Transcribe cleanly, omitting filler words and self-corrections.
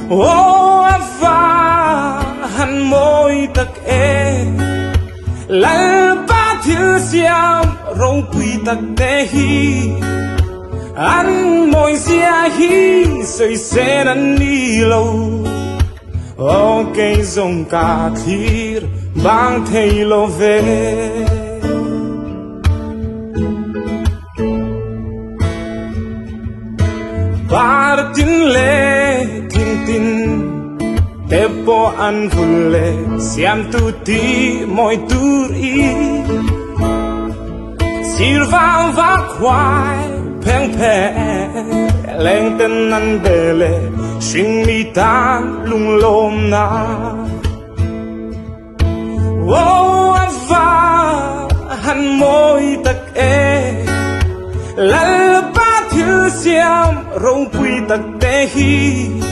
ô va hắn môi tắc e lal ba thiếu xiam rong quy tắc te hi ăn môi xia hi soi sen ăn đi lâu ô cây dòng cà thir bang thầy lo về Partin le tin tin Tepo an vule Siam tutti moi turi Sirva va quai Peng pe Leng ten an bele Shing mi tan lung lom na Oh ava Han moi tak e Lal ba thiếu xiam rong quy tắc te hi